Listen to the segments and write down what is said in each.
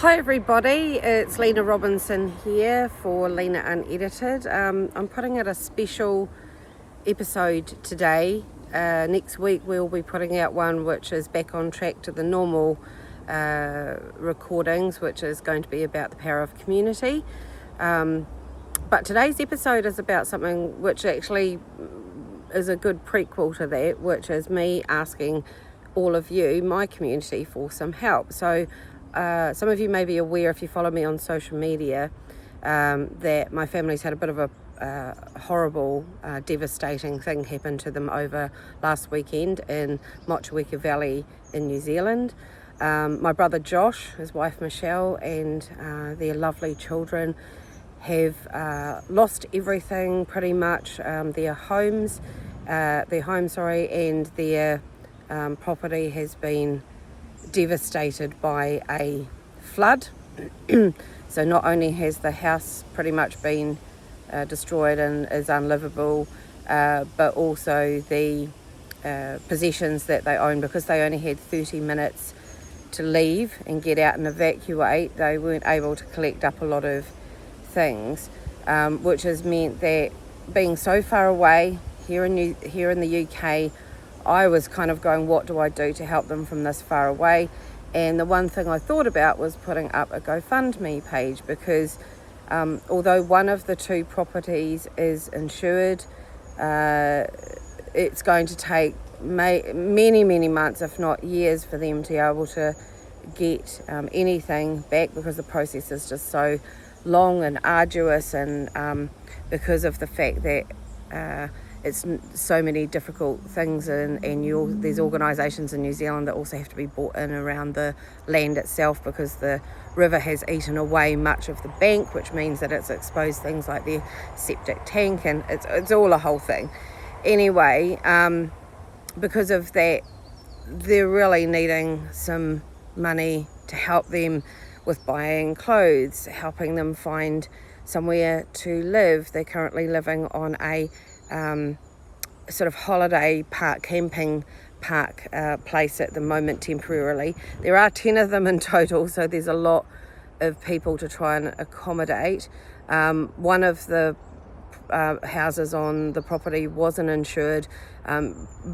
Hi everybody, it's Lena Robinson here for Lena Unedited. I'm putting out a special episode today. Next week we'll be putting out one which is back on track to the normal recordings, which is going to be about the power of community. But today's episode is about something which actually is a good prequel to that, which is me asking all of you, my community, for some help. So some of you may be aware, if you follow me on social media, that my family's had a bit of a horrible, devastating thing happen to them over last weekend in Motueka Valley in New Zealand. My brother Josh, his wife Michelle, and their lovely children have lost everything pretty much, their home, and their property has been devastated by a flood. So not only has the house pretty much been destroyed and is unlivable, but also the possessions that they own, because they only had 30 minutes to leave and get out and evacuate. They weren't able to collect up a lot of things, which has meant that being so far away here in the UK, I was kind of going, what do I do to help them from this far away? And the one thing I thought about was putting up a GoFundMe page, because although one of the two properties is insured, it's going to take many months, if not years, for them to be able to get anything back, because the process is just so long and arduous, and because of the fact that it's so many difficult things, and there's organisations in New Zealand that also have to be brought in around the land itself, because the river has eaten away much of the bank, which means that it's exposed things like their septic tank, and it's all a whole thing. Anyway, because of that, they're really needing some money to help them with buying clothes, helping them find somewhere to live. They're currently living on a sort of holiday park, camping park place at the moment temporarily. There are 10 of them in total, so there's a lot of people to try and accommodate. One of the houses on the property wasn't insured,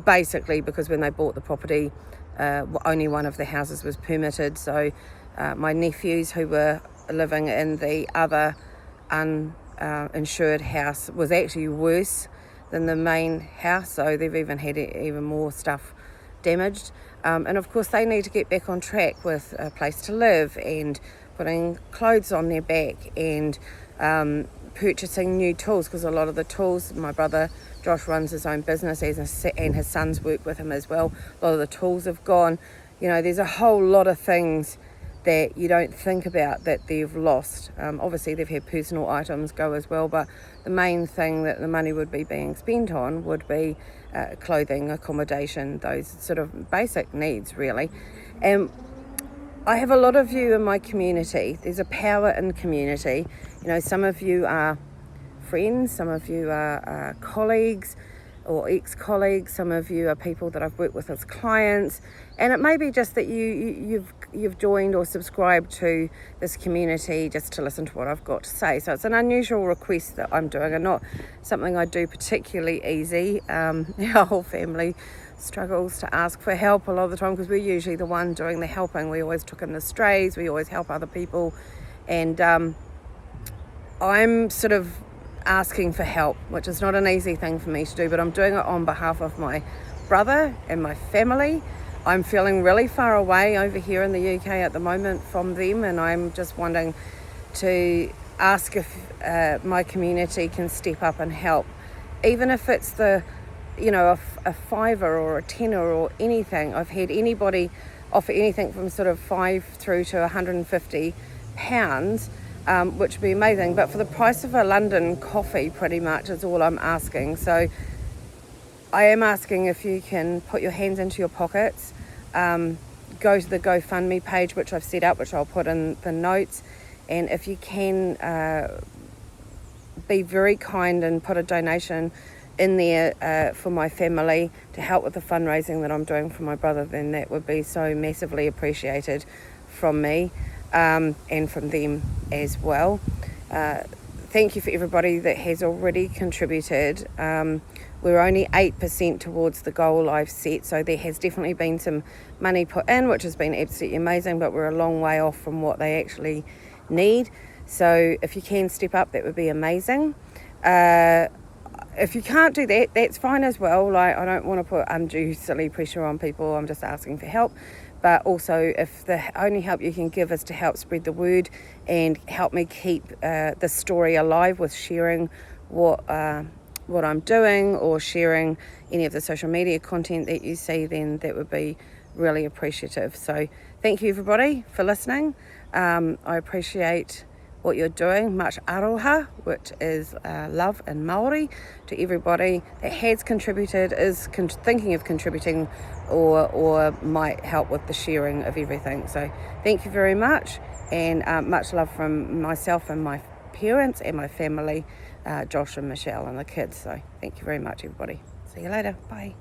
basically because when they bought the property, only one of the houses was permitted. So my nephews, who were living in the other uninsured house, was actually worse than the main house, so they've even had even more stuff damaged, and of course they need to get back on track with a place to live and putting clothes on their back and purchasing new tools, because a lot of the tools, my brother Josh runs his own business and his sons work with him as well. A lot of the tools have gone. There's a whole lot of things that you don't think about that they've lost. Obviously they've had personal items go as well, but the main thing that the money would be being spent on would be clothing, accommodation, those sort of basic needs really. And I have a lot of you in my community. There's a power in community. Some of you are friends, some of you are colleagues or ex-colleagues, some of you are people that I've worked with as clients, and it may be just that you've joined or subscribed to this community just to listen to what I've got to say. So it's an unusual request that I'm doing, and not something I do particularly easy. Our whole family struggles to ask for help a lot of the time, because we're usually the one doing the helping. We always took in the strays, we always help other people, and I'm sort of asking for help, which is not an easy thing for me to do, but I'm doing it on behalf of my brother and my family. I'm feeling really far away over here in the UK at the moment from them, and I'm just wanting to ask if my community can step up and help, even if it's a fiver or a tenner or anything. I've had anybody offer anything from sort of $5 through to £150, which would be amazing. But for the price of a London coffee, pretty much, is all I'm asking. So I am asking if you can put your hands into your pockets, go to the GoFundMe page, which I've set up, which I'll put in the notes, and if you can be very kind and put a donation in there for my family to help with the fundraising that I'm doing for my brother, then that would be so massively appreciated from me. and from them as well. Thank you for everybody that has already contributed. We're only 8% towards the goal I've set, so there has definitely been some money put in, which has been absolutely amazing, but we're a long way off from what they actually need. So if you can step up, that would be amazing. If you can't do that, that's fine as well. Like, I don't want to put undue silly pressure on people. I'm just asking for help. But also, if the only help you can give is to help spread the word and help me keep the story alive with sharing what I'm doing, or sharing any of the social media content that you see, then that would be really appreciative. So thank you everybody for listening. I appreciate what you're doing. Much aroha, which is love in Māori, to everybody that has contributed, is thinking of contributing, or might help with the sharing of everything. So thank you very much, and much love from myself and my parents and my family, Josh and Michelle and the kids. So thank you very much everybody. See you later. Bye.